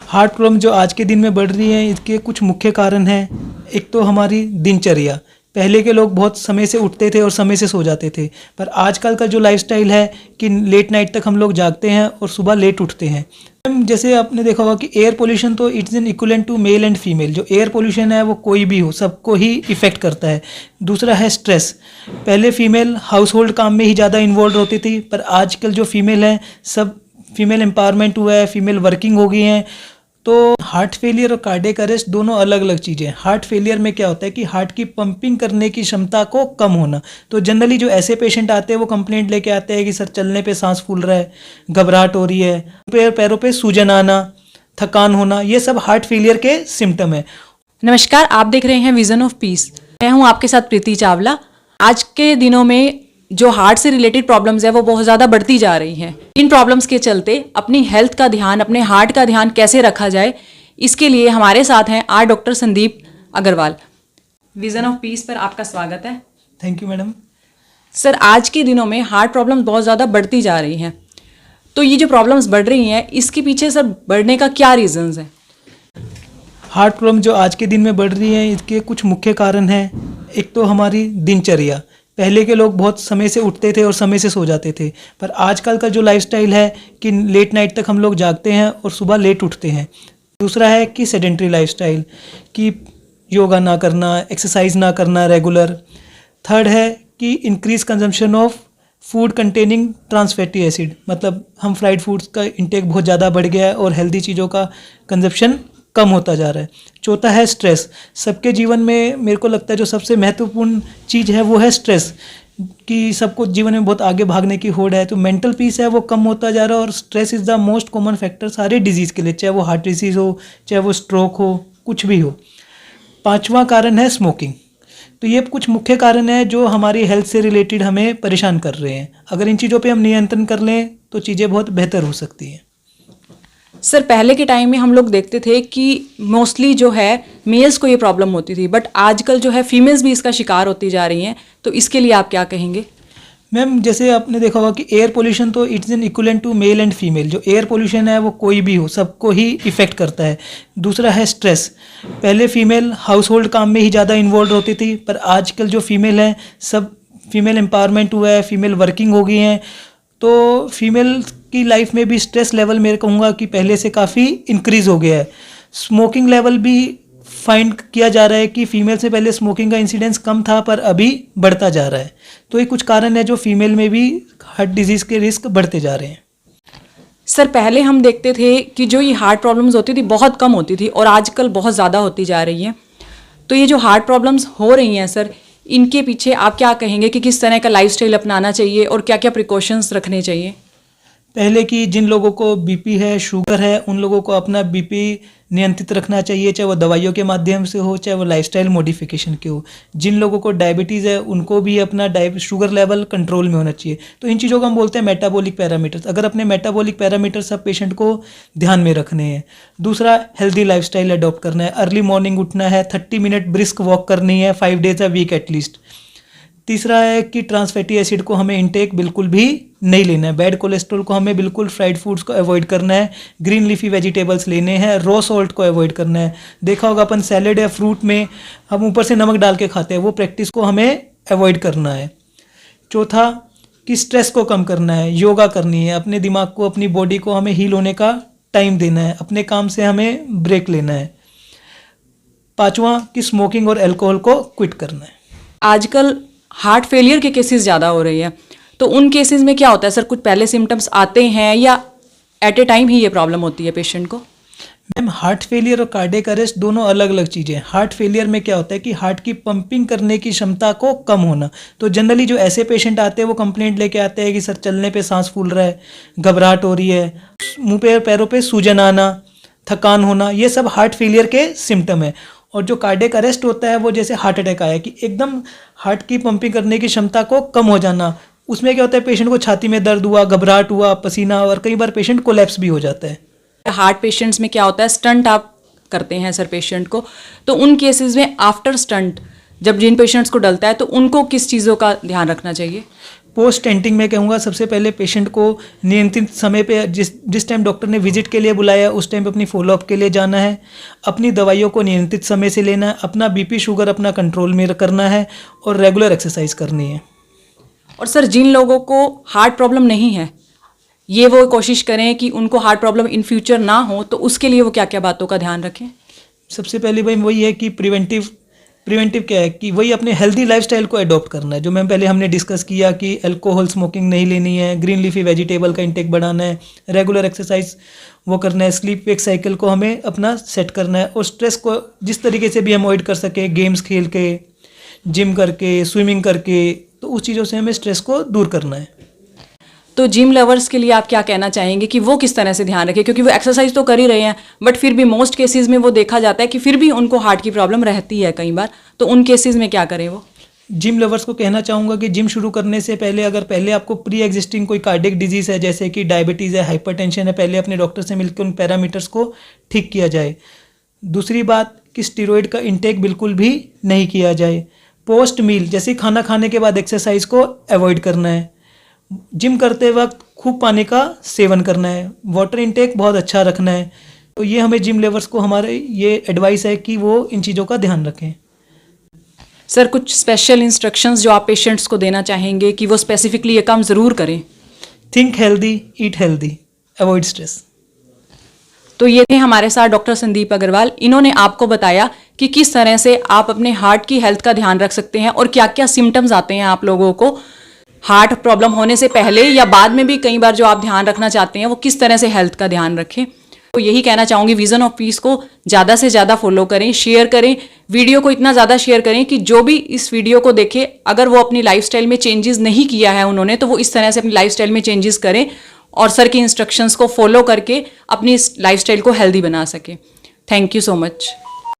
Heart problem जो आज के दिन में बढ़ रही है, इसके कुछ मुख्य कारण हैं। एक तो हमारी दिनचर्या। पहले के लोग बहुत समय से उठते थे और समय से सो जाते थे, पर आजकल का जो लाइफस्टाइल है कि लेट नाइट तक हम लोग जागते हैं और सुबह लेट उठते हैं। जैसे आपने देखा होगा कि एयर पोल्यूशन तो it's an equivalent to male and female. जो एयर पोल्यूशन है वो कोई भी हो, सबको ही इफ़ेक्ट करता है। दूसरा है स्ट्रेस। पहले फीमेल हाउस होल्ड काम में ही ज़्यादा इन्वॉल्व होती थी, पर आजकल जो फीमेल हैं सब फीमेल एम्पावरमेंट हुआ है, फीमेल वर्किंग हो गई हैं। तो हार्ट फेलियर और कार्डियक अरेस्ट दोनों अलग अलग चीज़ें हैं। हार्ट फेलियर में क्या होता है कि हार्ट की पंपिंग करने की क्षमता को कम होना। तो जनरली जो ऐसे पेशेंट आते हैं वो कंप्लेंट लेके आते हैं कि सर चलने पे सांस फूल रहा है, घबराहट हो रही है, पैरों पे सूजन आना, थकान होना, ये सब हार्ट फेलियर के सिम्टम है। नमस्कार, आप देख रहे हैं विजन ऑफ पीस। मैं हूं आपके साथ प्रीति चावला। आज के दिनों में जो हार्ट से रिलेटेड प्रॉब्लम्स है वो बहुत ज़्यादा बढ़ती जा रही हैं। इन प्रॉब्लम्स के चलते अपनी हेल्थ का ध्यान, अपने हार्ट का ध्यान कैसे रखा जाए, इसके लिए हमारे साथ हैं doctor Sandeep Agarwal. Vision of peace पर आपका स्वागत है। Thank you madam. सर, आज के दिनों में हार्ट प्रॉब्लम्स बहुत ज़्यादा बढ़ती जा रही हैं, तो ये जो प्रॉब्लम्स बढ़ रही हैं इसके पीछे सर बढ़ने का क्या रीजंस हैं? हार्ट प्रॉब्लम जो आज के दिन में बढ़ रही है, इसके कुछ मुख्य कारण हैं। एक तो हमारी दिनचर्या। पहले के लोग बहुत समय से उठते थे और समय से सो जाते थे, पर आजकल का जो लाइफस्टाइल है कि लेट नाइट तक हम लोग जागते हैं और सुबह लेट उठते हैं। दूसरा है कि सेडेंट्री लाइफस्टाइल, कि योगा ना करना, एक्सरसाइज ना करना रेगुलर। थर्ड है कि increase consumption of food containing trans fatty acid, मतलब हम फ्राइड फूड्स का इंटेक बहुत ज़्यादा बढ़ गया है और हेल्दी चीज़ों का कंजप्शन कम होता जा रहा है। चौथा है स्ट्रेस। सबके जीवन में मेरे को लगता है जो सबसे महत्वपूर्ण चीज़ है वो है स्ट्रेस, कि सबको जीवन में बहुत आगे भागने की होड़ है, तो मेंटल पीस है वो कम होता जा रहा है। और stress is the most common factor सारे डिजीज़ के लिए, चाहे वो हार्ट डिजीज़ हो, चाहे वो स्ट्रोक हो, कुछ भी हो। पांचवा कारण है स्मोकिंग। तो ये कुछ मुख्य कारण है जो हमारी हेल्थ से रिलेटेड हमें परेशान कर रहे हैं। अगर इन चीज़ों पे हम नियंत्रण कर लें तो चीज़ें बहुत बेहतर हो सकती हैं। सर, पहले के टाइम में हम लोग देखते थे कि मोस्टली जो है मेल्स को ये प्रॉब्लम होती थी, बट आजकल जो है फीमेल्स भी इसका शिकार होती जा रही हैं, तो इसके लिए आप क्या कहेंगे? मैम, जैसे आपने देखा होगा कि एयर पोल्यूशन तो it's an equivalent to male and female. जो एयर पोल्यूशन है वो कोई भी हो, सबको ही इफ़ेक्ट करता है। दूसरा है स्ट्रेस। पहले फीमेल हाउस होल्ड काम में ही ज़्यादा इन्वॉल्व होती थी, पर आजकल जो फीमेल हैं सब फीमेल एम्पावरमेंट हुआ है, फीमेल वर्किंग हो गई हैं। तो फीमेल की लाइफ में भी स्ट्रेस लेवल मेरे कहूँगा कि पहले से काफ़ी इंक्रीज़ हो गया है। स्मोकिंग लेवल भी फाइंड किया जा रहा है कि फीमेल से पहले स्मोकिंग का इंसिडेंस कम था, पर अभी बढ़ता जा रहा है। तो ये कुछ कारण है जो फीमेल में भी हार्ट डिजीज़ के रिस्क बढ़ते जा रहे हैं। सर, पहले हम देखते थे कि जो ये हार्ट प्रॉब्लम्स होती थी बहुत कम होती थी और आजकल बहुत ज़्यादा होती जा रही हैं। तो ये जो हार्ट प्रॉब्लम्स हो रही हैं सर, इनके पीछे आप क्या कहेंगे कि किस तरह का लाइफस्टाइल अपनाना चाहिए और क्या क्या प्रिकॉशंस रखने चाहिए? पहले कि जिन लोगों को बीपी है, शुगर है, उन लोगों को अपना बीपी नियंत्रित रखना चाहिए, चाहे वो दवाइयों के माध्यम से हो, चाहे वो लाइफस्टाइल मॉडिफिकेशन के हो। जिन लोगों को डायबिटीज़ है उनको भी अपना शुगर लेवल कंट्रोल में होना चाहिए। तो इन चीज़ों को हम बोलते हैं मेटाबॉलिक पैरामीटर्स। अगर अपने मेटाबॉलिक पैरामीटर्स सब पेशेंट को ध्यान में रखने हैं। दूसरा, हेल्दी लाइफस्टाइल अडॉप्ट करना है। अर्ली मॉर्निंग उठना है, 30 मिनट ब्रिस्क वॉक करनी है 5 डेज अ वीक एटलीस्ट। तीसरा है कि ट्रांस फैटी एसिड को हमें इंटेक बिल्कुल भी नहीं लेना है। बैड कोलेस्ट्रॉल को हमें बिल्कुल फ्राइड फूड्स को अवॉइड करना है। ग्रीन लीफी वेजिटेबल्स लेने हैं। रॉ सॉल्ट को अवॉइड करना है। देखा होगा अपन सैलेड या फ्रूट में हम ऊपर से नमक डाल के खाते हैं, वो प्रैक्टिस को हमें अवॉइड करना है। चौथा, कि स्ट्रेस को कम करना है, योगा करनी है। अपने दिमाग को, अपनी बॉडी को हमें हील होने का टाइम देना है। अपने काम से हमें ब्रेक लेना है। पाँचवा, कि स्मोकिंग और अल्कोहल को क्विट करना है। आजकल हार्ट फेलियर के केसेस ज़्यादा हो रही है, तो उन केसेस में क्या होता है सर? कुछ पहले सिम्टम्स आते हैं या एट ए टाइम ही ये प्रॉब्लम होती है पेशेंट को? मैम, हार्ट फेलियर और कार्डियक अरेस्ट दोनों अलग अलग चीज़ें हैं। हार्ट फेलियर में क्या होता है कि हार्ट की पंपिंग करने की क्षमता को कम होना। तो जनरली जो ऐसे पेशेंट आते हैं वो कंप्लेंट लेके आते हैं कि सर चलने पे सांस फूल रहा है, घबराहट हो रही है, मुंह पे पैरों पे सूजन आना, थकान होना, ये सब हार्ट फेलियर के सिम्टम है। और जो कार्डियक अरेस्ट होता है वो जैसे हार्ट अटैक आया कि एकदम हार्ट की पंपिंग करने की क्षमता को कम हो जाना। उसमें क्या होता है, पेशेंट को छाती में दर्द हुआ, घबराहट हुआ, पसीना, और कई बार पेशेंट कोलैप्स भी हो जाता है। हार्ट पेशेंट्स में क्या होता है, स्टंट आप करते हैं सर पेशेंट को, तो उन केसेस में आफ्टर स्टंट जब जिन पेशेंट्स को डलता है तो उनको किस चीज़ों का ध्यान रखना चाहिए? पोस्ट टेंटिंग में कहूँगा सबसे पहले पेशेंट को नियंत्रित समय पे जिस टाइम डॉक्टर ने विजिट के लिए बुलाया उस टाइम पे अपनी फॉलोअप के लिए जाना है, अपनी दवाइयों को नियंत्रित समय से लेना है, अपना बीपी शुगर अपना कंट्रोल में करना है और रेगुलर एक्सरसाइज करनी है। और सर जिन लोगों को हार्ट प्रॉब्लम नहीं है ये वो कोशिश करें कि उनको हार्ट प्रॉब्लम इन फ्यूचर ना हो, तो उसके लिए वो क्या क्या बातों का ध्यान रखें? सबसे पहले भाई वही है कि प्रिवेंटिव क्या है कि वही अपने हेल्दी लाइफस्टाइल को अडॉप्ट करना है, जो मैम पहले हमने डिस्कस किया कि अल्कोहल स्मोकिंग नहीं लेनी है, ग्रीन लीफी वेजिटेबल का इंटेक बढ़ाना है, रेगुलर एक्सरसाइज वो करना है, स्लीप वेक साइकिल को हमें अपना सेट करना है और स्ट्रेस को जिस तरीके से भी हम अवॉइड कर सके, गेम्स खेल के, जिम करके, स्विमिंग करके, तो उस चीज़ों से हमें स्ट्रेस को दूर करना है। तो जिम लवर्स के लिए आप क्या कहना चाहेंगे कि वो किस तरह से ध्यान रखें, क्योंकि वो एक्सरसाइज तो कर ही रहे हैं बट फिर भी मोस्ट केसेस में वो देखा जाता है कि फिर भी उनको हार्ट की प्रॉब्लम रहती है कई बार, तो उन केसेस में क्या करें वो? जिम लवर्स को कहना चाहूँगा कि जिम शुरू करने से पहले अगर पहले आपको प्री एग्जिस्टिंग कोई कार्डियक डिजीज़ है जैसे कि डायबिटीज़ है, हाइपरटेंशन है, पहले अपने डॉक्टर से मिलकर उन पैरामीटर्स को ठीक किया जाए। दूसरी बात कि स्टीरॉयड का इंटेक बिल्कुल भी नहीं किया जाए। पोस्ट मील जैसे खाना खाने के बाद एक्सरसाइज को अवॉइड करना है। जिम करते वक्त खूब पानी का सेवन करना है, वाटर इंटेक बहुत अच्छा रखना है। तो ये हमें जिम लेवर्स को हमारे ये एडवाइस है कि वो इन चीज़ों का ध्यान रखें। सर कुछ स्पेशल इंस्ट्रक्शंस जो आप पेशेंट्स को देना चाहेंगे कि वो स्पेसिफिकली ये काम ज़रूर करें? Think healthy, eat healthy, avoid stress. तो ये थे हमारे साथ डॉक्टर संदीप अग्रवाल। इन्होंने आपको बताया कि किस तरह से आप अपने हार्ट की हेल्थ का ध्यान रख सकते हैं और क्या क्या सिम्टम्स आते हैं आप लोगों को हार्ट प्रॉब्लम होने से पहले या बाद में भी। कई बार जो आप ध्यान रखना चाहते हैं वो किस तरह से हेल्थ का ध्यान रखें। तो यही कहना चाहूँगी, विजन ऑफ पीस को ज़्यादा से ज़्यादा फॉलो करें, शेयर करें, वीडियो को इतना ज़्यादा शेयर करें कि जो भी इस वीडियो को देखे अगर वो अपनी लाइफस्टाइल में चेंजेस नहीं किया है उन्होंने, तो वो इस तरह से अपनी लाइफस्टाइल में चेंजेस करें और सर की इंस्ट्रक्शंस को फॉलो करके अपनी लाइफस्टाइल को हेल्दी बना सके। Thank you so much.